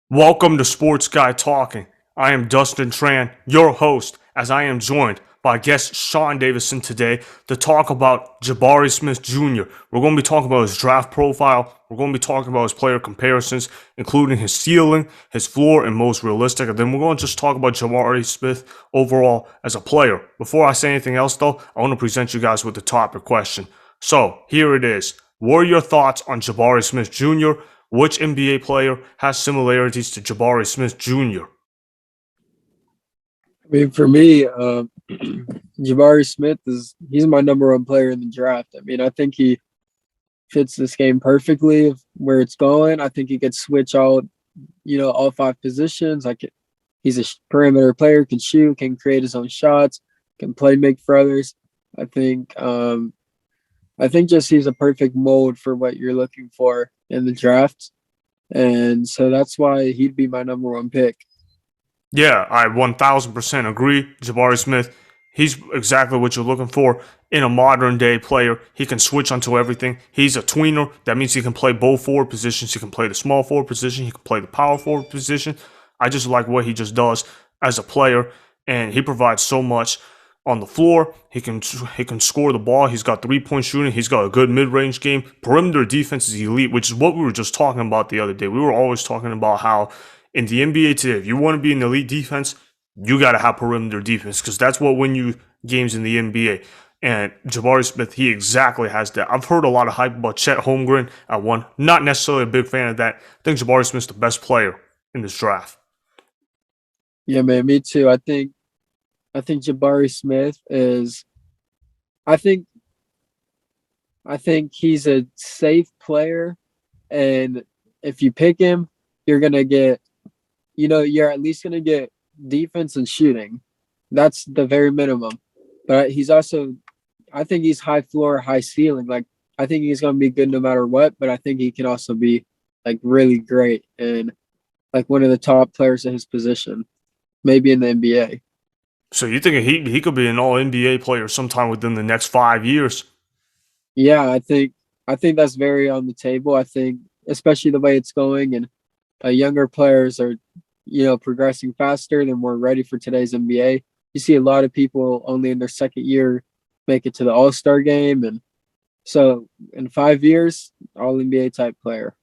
Welcome to Sports Guy Talking. I am Dustin Tran, your host, as I am joined by guest Shawn Davisson today to talk about Jabari Smith Jr. We're going to be talking about his draft profile. We're going to be talking about his player comparisons, including his ceiling, his floor, and most realistic. And then we're going to just talk about Jabari Smith overall as a player. Before I say anything else, though, I want to present you guys with the topic question. So here it is. What are your thoughts on Jabari Smith Jr.? Which NBA player has similarities to Jabari Smith Jr.? I mean, for me, Jabari Smith he's my number one player in the draft. I mean, I think he fits this game perfectly of where it's going. I think he could switch out, all five positions. He's a perimeter player, can shoot, can create his own shots, can play make for others. I think, I think just he's a perfect mold for what you're looking for in the draft, and so that's why he'd be my number one pick. Yeah, I 1000% agree. Jabari Smith, he's exactly what you're looking for in a modern day player. He can switch onto everything. He's a tweener. That means he can play both forward positions. He can play the small forward position. He can play the power forward position. I just like what he just does as a player, and he provides so much on the floor. He can score the ball. He's got 3-point shooting. He's got a good mid-range game. Perimeter defense is elite, which is what we were just talking about the other day. We were always talking about how in the NBA today, if you want to be an elite defense, you got to have perimeter defense because that's what win you games in the NBA. And Jabari Smith, he exactly has that. I've heard a lot of hype about Chet Holmgren at one. Not necessarily a big fan of that. I think Jabari Smith's the best player in this draft. Yeah, man, me too. I think Jabari Smith is I think I think he's a safe player, and if you pick him, you're gonna get you're at least gonna get defense and shooting. That's the very minimum. But he's also I think he's high floor, high ceiling. Like I think he's gonna be good no matter what, but I think he can also be like really great and like one of the top players in his position, maybe in the NBA. So you think he could be an All NBA player sometime within the next 5 years? Yeah, I think that's very on the table. I think especially the way it's going and younger players are progressing faster than we're ready for today's NBA. You see a lot of people only in their second year make it to the All-Star game, and so in 5 years, All NBA type player.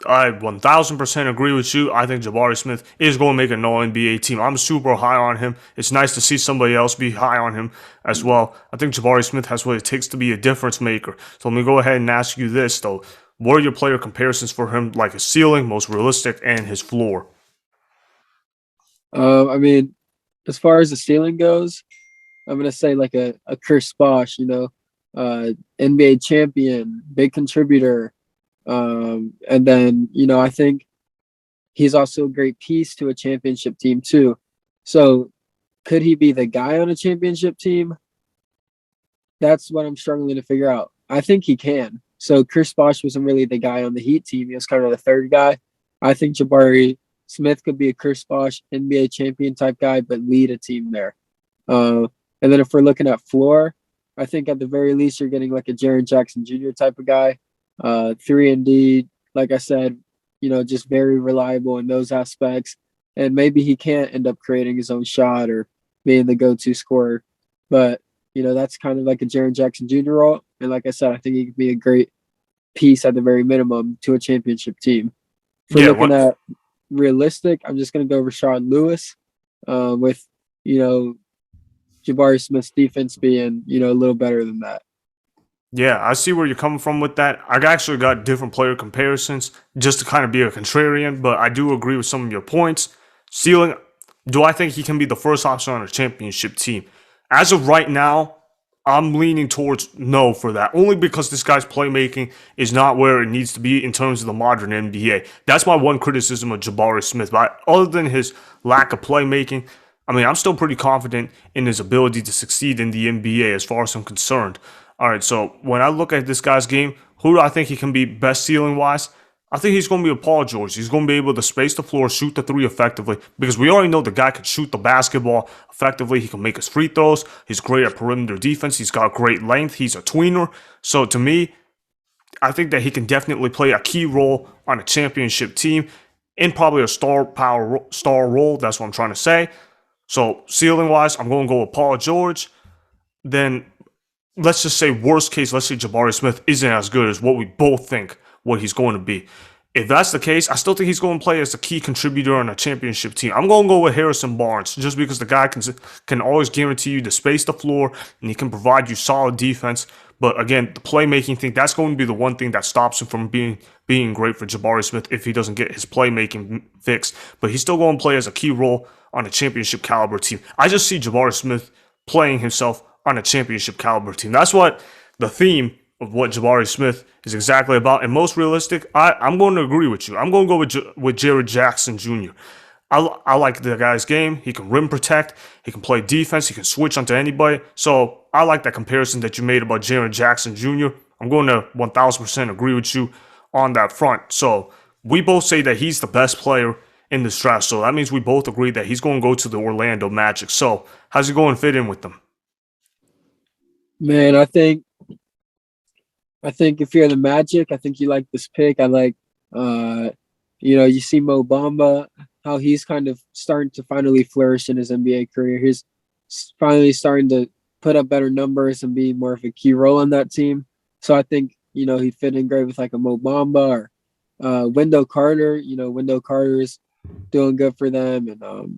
I 1000% agree with you. I think Jabari Smith is going to make an All NBA team. I'm super high on him. It's nice to see somebody else be high on him as well. I think Jabari Smith has what it takes to be a difference maker. So let me go ahead and ask you this, though. What are your player comparisons for him, like his ceiling, most realistic, and his floor? I mean, as far as the ceiling goes, I'm gonna say like a Chris Bosh, NBA champion, big contributor, and then I think he's also a great piece to a championship team too. So could he be the guy on a championship team? That's what I'm struggling to figure out. I think he can. So Chris Bosh wasn't really the guy on the Heat team. He was kind of the third guy. I think Jabari Smith could be a Chris Bosh NBA champion type guy, but lead a team there. Uh, and then if we're looking at floor, I think at the very least you're getting like a Jaren Jackson Jr. type of guy. 3 and D, like I said, just very reliable in those aspects. And maybe he can't end up creating his own shot or being the go-to scorer, but that's kind of like a Jaren Jackson Jr. role. And like I said, I think he could be a great piece at the very minimum to a championship team. If we're Yeah, looking what? at realistic, I'm just going to go Rashard Lewis with, you know, Jabari Smith's defense being, a little better than that. Yeah, I see where you're coming from with that. I actually got different player comparisons just to kind of be a contrarian, but I do agree with some of your points. Ceiling, do I think he can be the first option on a championship team? As of right now, I'm leaning towards no for that, only because this guy's playmaking is not where it needs to be in terms of the modern NBA. That's my one criticism of Jabari Smith. But other than his lack of playmaking, I mean, I'm still pretty confident in his ability to succeed in the NBA as far as I'm concerned. All right, so when I look at this guy's game, who do I think he can be best ceiling wise? I think he's going to be a Paul George. He's going to be able to space the floor, shoot the three effectively, because we already know the guy can shoot the basketball effectively. He can make his free throws. He's great at perimeter defense. He's got great length. He's a tweener. So to me, I think that he can definitely play a key role on a championship team. in probably a star role. That's what I'm trying to say. So ceiling wise, I'm going to go with Paul George. Then let's just say worst case, let's say Jabari Smith isn't as good as what we both think what he's going to be. If that's the case, I still think he's going to play as a key contributor on a championship team. I'm going to go with Harrison Barnes just because the guy can always guarantee you to space the floor and he can provide you solid defense. But again, the playmaking thing, that's going to be the one thing that stops him from being great for Jabari Smith if he doesn't get his playmaking fixed. But he's still going to play as a key role on a championship caliber team. I just see Jabari Smith playing himself on a championship caliber team. That's what the theme of what Jabari Smith is exactly about. And most realistic, I'm going to agree with you. I'm going to go with Jared Jackson Jr. I like the guy's game. He can rim protect. He can play defense. He can switch onto anybody. So I like that comparison that you made about Jared Jackson Jr. I'm going to 1,000% agree with you on that front. So we both say that he's the best player in this draft. So that means we both agree that he's going to go to the Orlando Magic. So how's he going to fit in with them? Man, I think if you're the Magic, I think you like this pick. I like, you see Mo Bamba, how he's kind of starting to finally flourish in his NBA career. He's finally starting to put up better numbers and be more of a key role on that team. So I think, he'd fit in great with like a Mo Bamba or Wendell Carter. Wendell Carter is doing good for them. And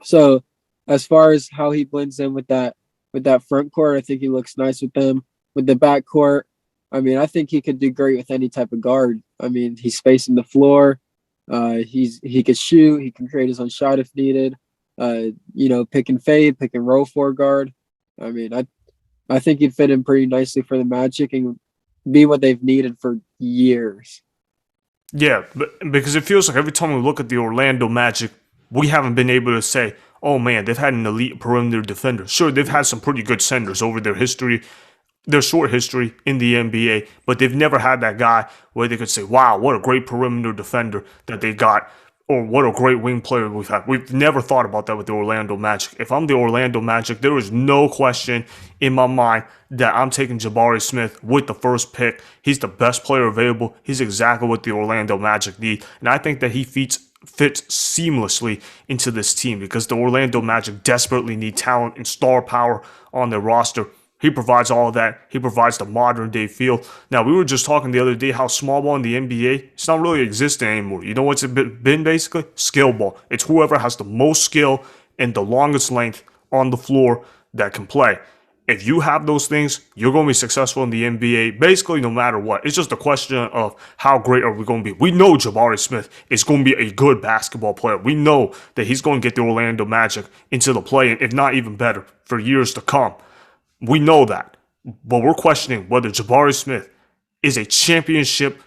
so as far as how he blends in with that front court, I think he looks nice with them. With the back court, I think he could do great with any type of guard. He's spacing the floor. He could shoot. He can create his own shot if needed. Pick and fade, pick and roll for guard. I think he'd fit in pretty nicely for the Magic and be what they've needed for years. Yeah, because it feels like every time we look at the Orlando Magic, we haven't been able to say, oh man, they've had an elite perimeter defender. Sure, they've had some pretty good centers over their short history in the NBA, but they've never had that guy where they could say, wow, what a great perimeter defender that they got, or what a great wing player we've had. We've never thought about that with the Orlando Magic. If I'm the Orlando Magic, there is no question in my mind that I'm taking Jabari Smith with the first pick. He's the best player available. He's exactly what the Orlando Magic need. And I think that he fits seamlessly into this team because the Orlando Magic desperately need talent and star power on their roster. He provides all of that. He provides the modern day feel. Now, we were just talking the other day how small ball in the NBA, it's not really existing anymore. You know what's it been basically? Skill ball. It's whoever has the most skill and the longest length on the floor that can play. If you have those things, you're going to be successful in the NBA basically no matter what. It's just a question of how great are we going to be. We know Jabari Smith is going to be a good basketball player. We know that he's going to get the Orlando Magic into the play, if not even better, for years to come. We know that. But we're questioning whether Jabari Smith is a championship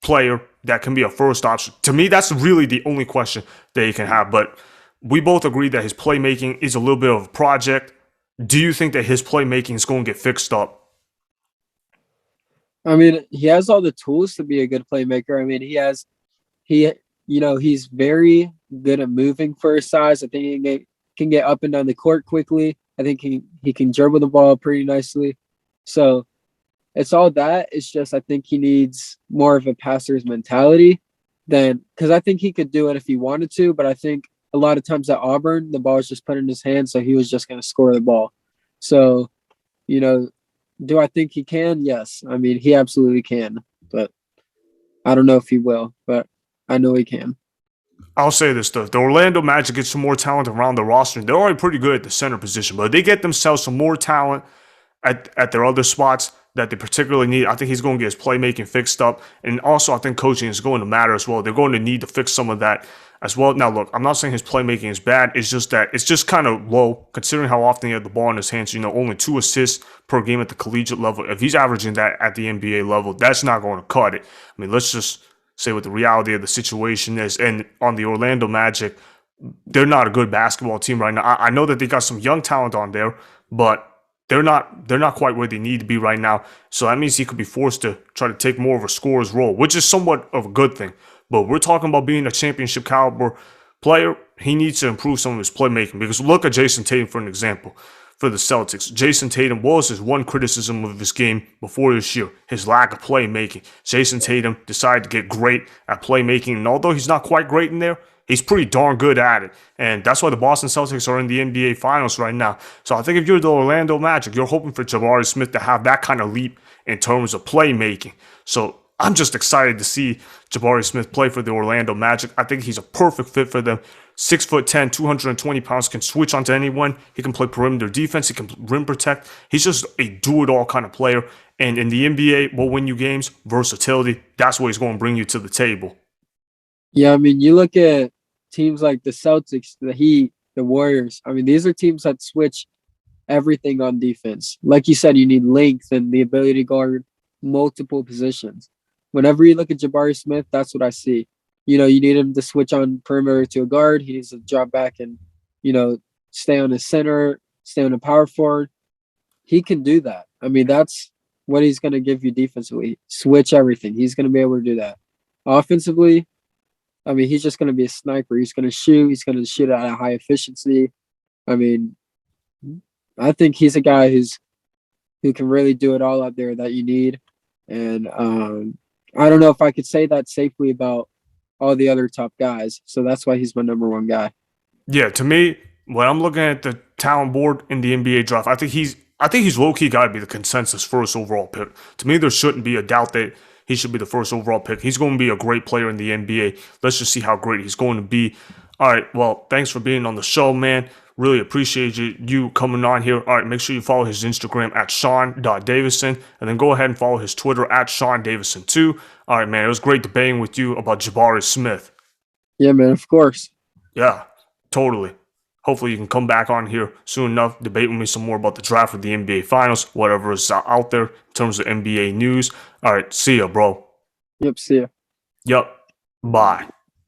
player that can be a first option. To me, that's really the only question that he can have. But we both agree that his playmaking is a little bit of a project. Do you think that his playmaking is going to get fixed up? He has all the tools to be a good playmaker. He's very good at moving for his size. I think he can get up and down the court quickly. I think he can dribble the ball pretty nicely. So it's all that. It's just I think he needs more of a passer's mentality because I think he could do it if he wanted to, but I think a lot of times at Auburn, the ball was just put in his hand, so he was just going to score the ball. So, do I think he can? Yes. He absolutely can, but I don't know if he will, but I know he can. I'll say this though, the Orlando Magic get some more talent around the roster. They're already pretty good at the center position, but if they get themselves some more talent at their other spots that they particularly need, I think he's going to get his playmaking fixed up. And also, I think coaching is going to matter as well. They're going to need to fix some of that as well. Now, look, I'm not saying his playmaking is bad. It's just that it's just kind of low considering how often he had the ball in his hands. Only 2 assists per game at the collegiate level. If he's averaging that at the NBA level, that's not going to cut it. Let's just say what the reality of the situation is. And on the Orlando Magic, they're not a good basketball team right now. I know that they got some young talent on there, but they're not quite where they need to be right now. So that means he could be forced to try to take more of a scorer's role, which is somewhat of a good thing. But we're talking about being a championship caliber player. He needs to improve some of his playmaking because look at Jason Tatum for an example. for the Celtics. Jason Tatum was his one criticism of his game before this year, his lack of playmaking. Jason Tatum decided to get great at playmaking, and although he's not quite great in there, he's pretty darn good at it. And that's why the Boston Celtics are in the NBA Finals right now. So I think if you're the Orlando Magic, you're hoping for Jabari Smith to have that kind of leap in terms of playmaking. So I'm just excited to see Jabari Smith play for the Orlando Magic. I think he's a perfect fit for them. 6'10", 220 pounds, can switch onto anyone. He can play perimeter defense. He can rim protect. He's just a do-it-all kind of player. And in the NBA, will win you games. Versatility, that's what he's going to bring you to the table. Yeah, I mean, you look at teams like the Celtics, the Heat, the Warriors. I mean, these are teams that switch everything on defense. Like you said, you need length and the ability to guard multiple positions. Whenever you look at Jabari Smith, that's what I see. You need him to switch on perimeter to a guard. He needs to drop back and, stay on his center, stay on a power forward. He can do that. I mean, that's what he's going to give you defensively. Switch everything. He's going to be able to do that. Offensively, I mean, he's just going to be a sniper. He's going to shoot. He's going to shoot at a high efficiency. I mean, I think he's a guy who can really do it all out there that you need. And I don't know if I could say that safely about all the other top guys. So that's why he's my number one guy. Yeah, to me, when I'm looking at the talent board in the NBA draft, I think he's low-key got to be the consensus first overall pick. To me, there shouldn't be a doubt that he should be the first overall pick. He's going to be a great player in the NBA. Let's just see how great he's going to be. All right, well, thanks for being on the show, man. Really appreciate you coming on here. All right, make sure you follow his Instagram at Shawn.Davisson, and then go ahead and follow his Twitter at Shawn Davisson too. All right, man, it was great debating with you about Jabari Smith. Yeah, man, of course. Yeah, totally. Hopefully you can come back on here soon enough, debate with me some more about the draft of the NBA Finals, whatever is out there in terms of NBA news. All right, see ya, bro. Yep, see ya. Yep, bye.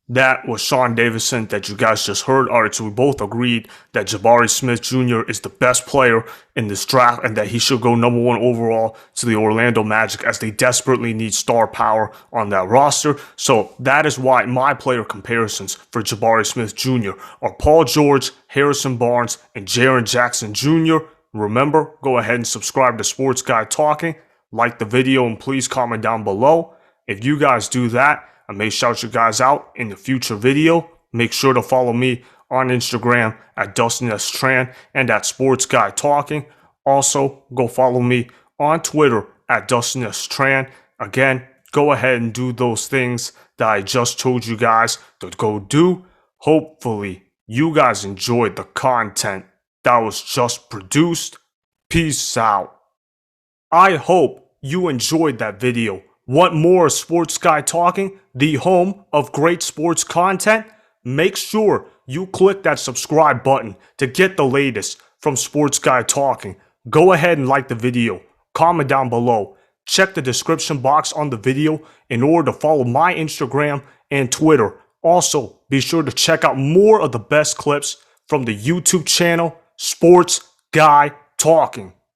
That was Shawn Davisson that you guys just heard. All right, so we both agreed that Jabari Smith Jr. is the best player in this draft and that he should go number one overall to the Orlando Magic as they desperately need star power on that roster. So that is why my player comparisons for Jabari Smith Jr. are Paul George, Harrison Barnes, and Jaren Jackson Jr. Remember, go ahead and subscribe to Sports Guy Talking, like the video, and please comment down below. If you guys do that, I may shout you guys out in the future video. Make sure to follow me on Instagram at Dustin Tran and at Sports Guy Talking. Also, go follow me on Twitter at Dustin Tran. Again, go ahead and do those things that I just told you guys to go do. Hopefully, you guys enjoyed the content that was just produced. Peace out. I hope you enjoyed that video. Want more Sports Guy Talking, the home of great sports content? Make sure you click that subscribe button to get the latest from Sports Guy Talking. Go ahead and like the video, comment down below, check the description box on the video in order to follow my Instagram and Twitter. Also, be sure to check out more of the best clips from the YouTube channel Sports Guy Talking.